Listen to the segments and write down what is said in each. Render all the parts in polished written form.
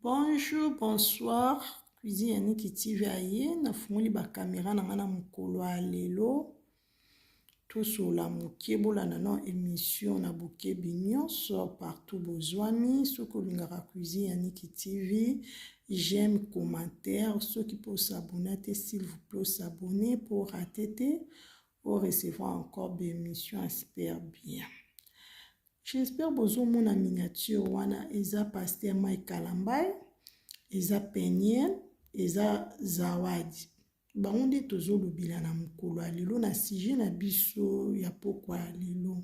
Bonjour, bonsoir. Cuisine Yannick TV aye. Na fungoli ba caméra na ngana mukolo a lelo. Tout sur la mouké bola na émission na bouké bignon sort partout bozwami. Ceux qui lingara cuisine Yannick TV. J'aime commentaire. Ceux qui peuvent s'abonner, s'il vous plaît, s'abonner pour rater ou recevoir encore des émissions. J'espère bien. J'espère que mon miniature wana eza pasteur Mike Kalambai, eza Peniel, eza Zawadi. Baonde tozo lobila na mukolo alelo na sujet na biso ya pokwa alelo.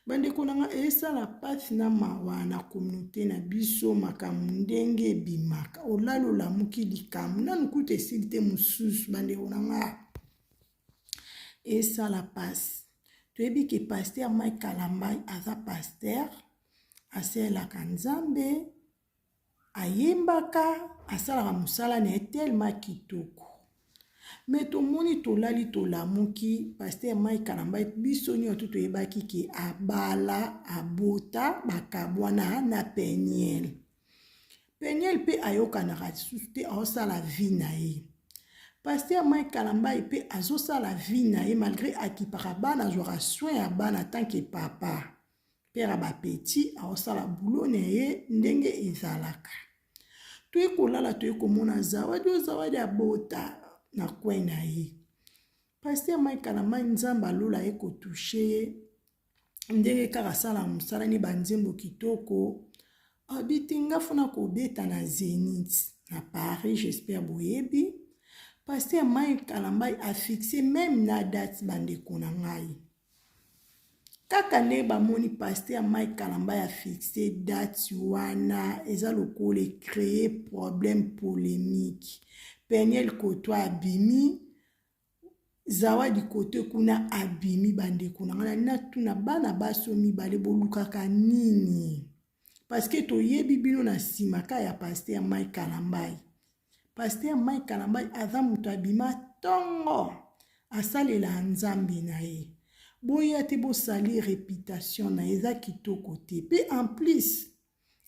Bande konanga esa la pati na mawa na communauté na biso makamu ndenge bimaka. Olalo la muki likamu na nkute silite mususu bande konanga esa la pasi. Tu es bien que pasteur Mike Kalambai aza pasteur, asela kanzambe, ayembaka, asala musala na tellement kitoko. Mais to moni to lali to lamuki, pasteur Mike Kalambai biso nyo to ebaki ki abala, abota, bakabwana na Peniel. Peniel pe ayoka na ratsuste aosala vie na ye. Pasteur Mike Kalambai pe azosa la vie na ye malgré akipaka bana azwaka soin ya bana tant que papa. Père ba petit aosa la boulot na ye ndenge ezalaka. To ekolala to ekomona zawadi abota na kwen na ye. Pasteur Mike Kalambai nzamba lola eko touche ndenge kaka sala musala ni banzembo kitoko. Abitinga funa ko beta na Zénith na Paris, j'espère boyebi. Pasteur Mike Kalambai a fixé même na date bande konangai. Kaka ne ba moni pasteur Mike Kalambai a fixé date wana eza lokole créer problème polémique. Peniel koto abimi Zawadi kote kuna abimi bande konanga na tuna bana baso mibale bolukaka nini. Parce que to yebi bino na simaka ya pasteur Mike Kalambai. Pasteur Mike Kalambai aza mutu abima tongo asalela nzambe na ye. Boya te bo sali réputation na eza kitoko te. Pe en plus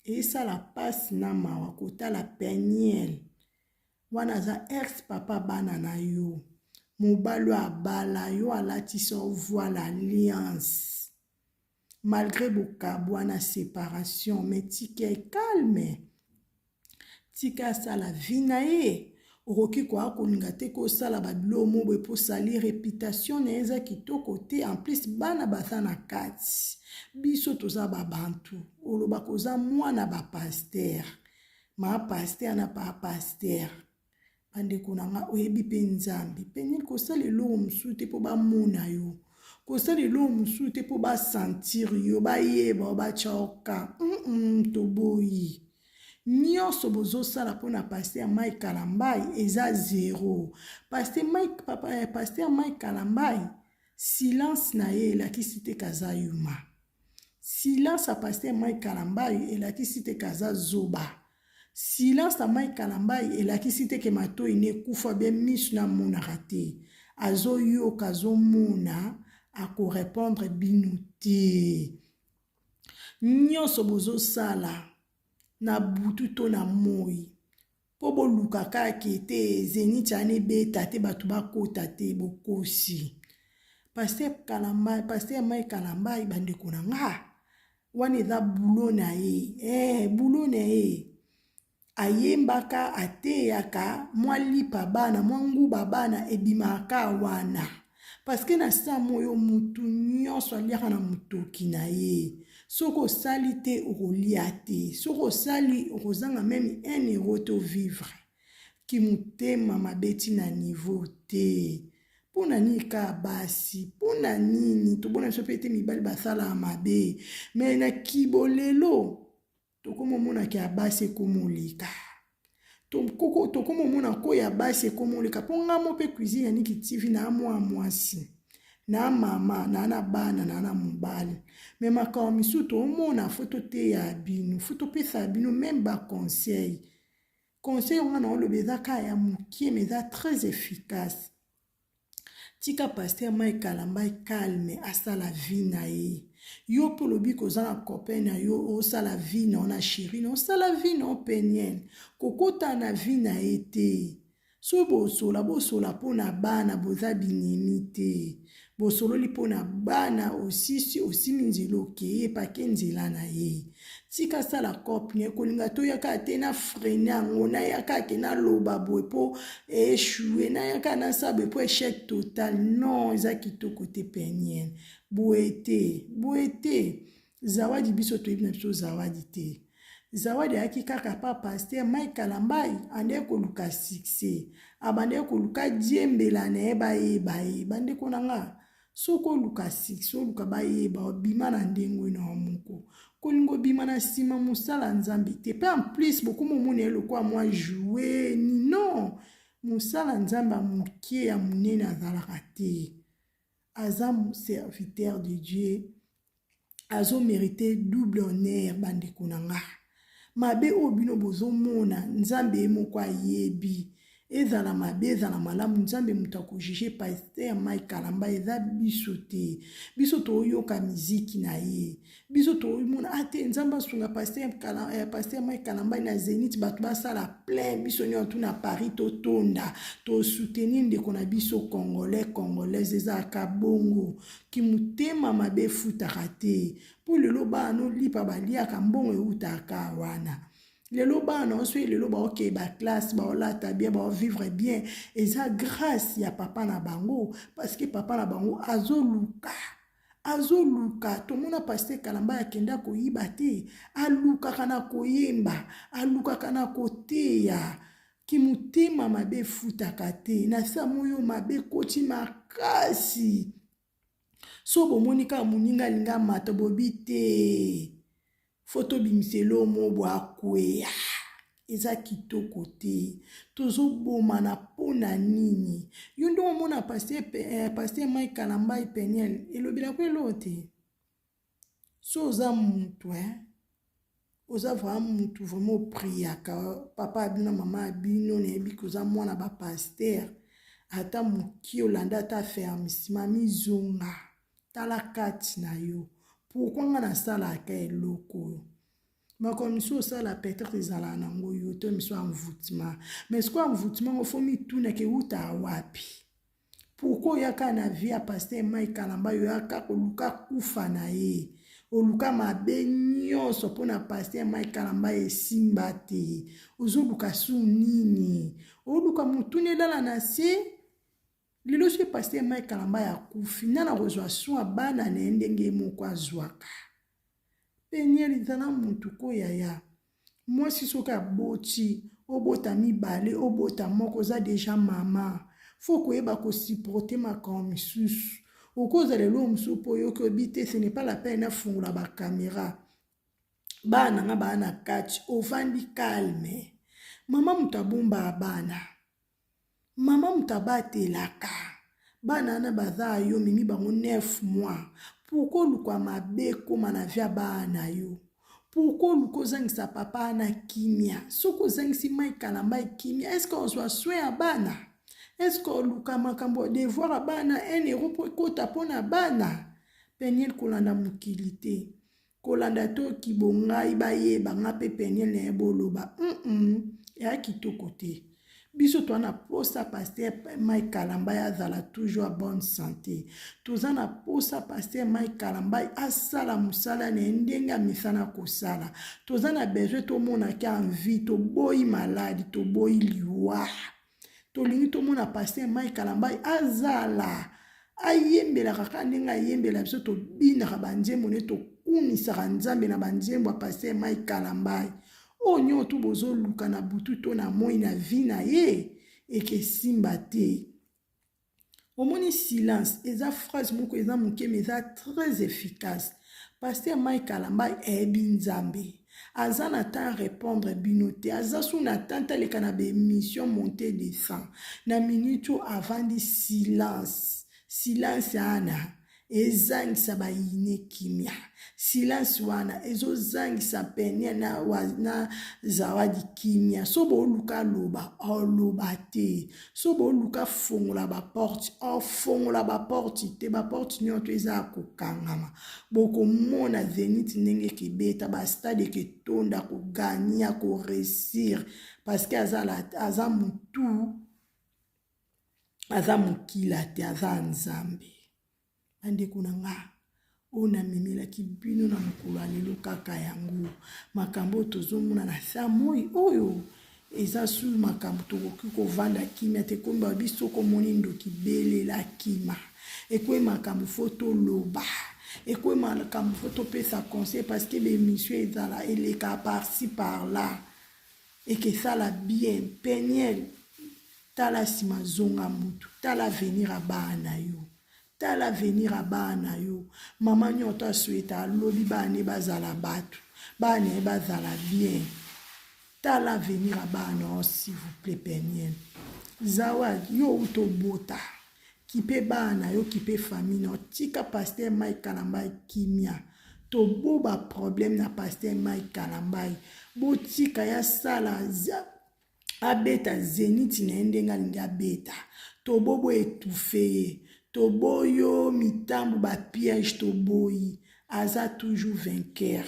esa la passe na mawa kota la Peniel. Wana za ex papa bana na yo. Mobalo abala yo alati so voile alliance. Malgré bokabwa na séparation mais tike calme. Tika sala vina ye. Oroki kwa koninga te ko sala badlo mobo po sali réputation na eza kitoko te. En plus bana basa na kati. Biso toza babantu. Oloba koza mwana ba pasteur. Ma pasteur na pa pasteur. Bande konanga oyebi pe nzambi. Peniel ko sali lo musu te po ba mona yo. Ko sali lo musu te po ba sentir yo. Ba yeba ba chaoka. Toboyi. Nyonso bozo sala pona pasteur Mike Kalambai eza zéro. Pasteur Mike Kalambai silence na ye elakisi te kaza yuma. Silence a pasteur Mike Kalambai elakisi te kaza zoba. Silence a Mike Kalambai elakisi te ke mato ine kufa be misu na mona rate. Azo yo kazo mona ako répondre binuti. Nyonso bozo sala na butu to na moi. Pobo lukaka kete Zénith ane beta te batu bakota te bokosi. Pasteur Mike Kalambai bande konanga. Wane za boulot na ye. Boulot na ye. Ayembaka ateyaka mwa lipa bana mwa nguba bana ebimaka wana. Parce que na sa moyo mutu nyonso aliaka na mutoki na ye. Soko sali te okolia te. Soko sali okozanga même 1 euro to vivre. Ki mutema mabeti na niveau te. Pona ni ka basi. Pona nini. Tobona so pete mibali basala mabe. Mais na kibolelo. Tokomo mona ki abase komolika. Tokomo mona ko ya base komolika. Ponga mo pe cuisine Yannick TV na mwasi. Na mama, na bana, na mobali. Mais makao misuto omona foto te ya binu. Foto pesa binu même ba conseil. Conseil wana olobeza ka ya mukie mais ça très efficace. Tika pasteur Mike Kalambai calme asala vie na ye. Yo pe lobi koza na copain na yo osala vie na ona chéri na osala vie na openiel kokota na vie na ete so bosola mpona bana boza binemi te bosololi mpona bana osimi nzela okeye pake nzela na ye tika sala copine kolinga toyaka te na frene yango nayaka ke naloba boye mpo eshue nayaka nasala boye mpo échec total non eza kitoko te peniel boye te zawadi biso toyebi na biso zawadi te zawadi ayaki kaka pa paster Mike Kalambai ande koluka succès abande koluka diembela na ye bayeba ye bandeko na nga soko oluka succès oluka bayeba obima na ndenge na moko kolingo obima na nsima mosala nzambe te pe en plus bokomo omona ye lokwa mwa joue ni non mosala nzambe ya moke ya monene azalaka te aza serviteur de Dieu azo mérité double honneur bandeko na nga mabe oyo bino bozomona nzambe ye moko ayebi ezala mabe ezala malamu nzambe moto akojuge paster Mike Kalambai eza biso te biso toyoka miziki na ye biso toyimona ate nzambe asunga paster Mike Kalambai na Zénith bato basala plein biso nyonso na Paris totonda tosoutenir ndeko na biso congolaise ezalaka bongo kimutema mabe efutaka te mpo lelo bana olipa baliaka mbongo eutaka wana lelo bana oso lelo baoke baklasse baolata bien baovivre bien eza grâce ya papa na bango parce que papa na bango azoluka tomona paster Kalambai akenda koyiba te alukaka na koyemba alukaka na koteya kimutema mabe efutaka te na sa moyo mabe koti makasi so bomoni kaka moninga alinga mata bobi te foto bimiselo mobo akweya eza kitoko te tozobomana mpona nini yo nde omona paster Mike Kalambai peniel elobelaka elo te so oza mutu oza vraiment mutu vraiment opriaka papa abino mama abino nayebi koza mwana bapaster ata moki olanda ata fermissima mizonga tala kati na yo pourquoi nga nasalaka eloko oyo makomiso osala peut-être ezala nango yo to miso envoûtement mais siko envoûtement ngo fo mituna ke uta wapi pourquoi oyaka na vie ya paster Mike Kalambai oyaka koluka kufa na ye oluka mabe nyonso mpona paster Mike Kalambai esimba te ozoluka su nini oluka motuna elala na se lelo so paster Mike Kalambai akufi nana kozwa soin bana na ye ndenge moko azwaka peniel ezala mutu koyaya mwasi soki aboti obota mibale obota moko oza deja mama fo koyeba kosiporte makambo misusu okoza lelo mosusu mpo oyoki obi te ce n'est pas la peine afungola bakamera bana nga bana kati ovandi calme mama moto abomba bana mama moto abatelaka bana na baza yo mimi bango 9 mois pourquoi oluka mabe koma na via bana yo pourquoi oluka ozangisa papa na kimia soki ozangisi Mike Kalambai kimia est-ce que ozwa soin ya bana est-ce que oluka makambo devoir ya bana 1 euro po ekota mpona bana peniel kolanda mokili te kolanda to kibongai bayeba nga mpe peniel na ye boloba eya kitoko te biso toana posa paster Mike Kalambai azala toujours à bonne santé toza na posa paster Mike Kalambai asala mosala na ndenge amisana kosala toza na besoin tomonaki en vie toboyi maladi toboyi liwa tolingi tomona paster Mike Kalambai azala ayembelaka kaka ndenge ayembela biso tobinaka banzembo ne tokumisaka nzambe na banzembo ya paster Mike Kalambai onyo tu bozoluka na butu to na moi na vie na ye ekesimba te omoni silence eza phrase moko eza moke mais eza très efficace paster Mike Kalambai eyebi nzambe aza na temps répondre bino te aza su na temps taleka na bémission montée descend na minute avandi silence ana ezangisa bayine kimia. Silence wana ezozangisa pene na zawadi kimia. So boluka loba oloba te. So boluka fongola ba porte fongola ba porte te. Ba porte nyoto eza kokangama. Boko mona Zénith ndenge kebeta ba stade ke tonda ko gagner ko réussir parce que aza mutu aza mokila te aza nzambe. Bandeko na nga ona memelaki bino na mokolo ya lelo kaka yango makambo tozomona na sa moi oyo eza su makambo tokoki kovanda kimia te komba biso komoni ndoki belela kima ekwe makambo fo toloba ekwe makambo fo topesa conseil parce que bémission ezala eleka par-ci par-là ekesala bien peniel tala nsima zonga mutu tala venir a bana yo tala venir a bana yo mama nyoto asweta alobi bana bazala batu bana bazala bien tala venir a bana s'il vous plaît peniel zawadi yo utobota kipe bana yo kipe famille no tika pasteur Mike Kalambai kimia to boba problème na pasteur Mike Kalambai botika ya sala abeta Zénith na ndenga linga beta to bobo étouffé to boyo mitambu ba piège to boyi aza toujours vainqueur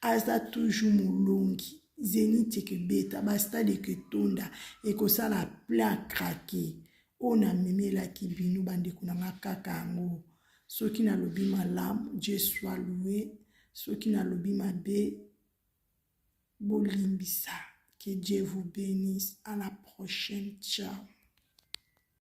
aza toujours mulungi Zénith ke beta ba stade ke tonda ekosala plein craquer ona memela ki binu bandeko na kaka yango soki na lobi malamu Dieu soit loué soki na lobi mabe bolimbisa. Que Dieu vous bénisse. À la prochaine. Ciao.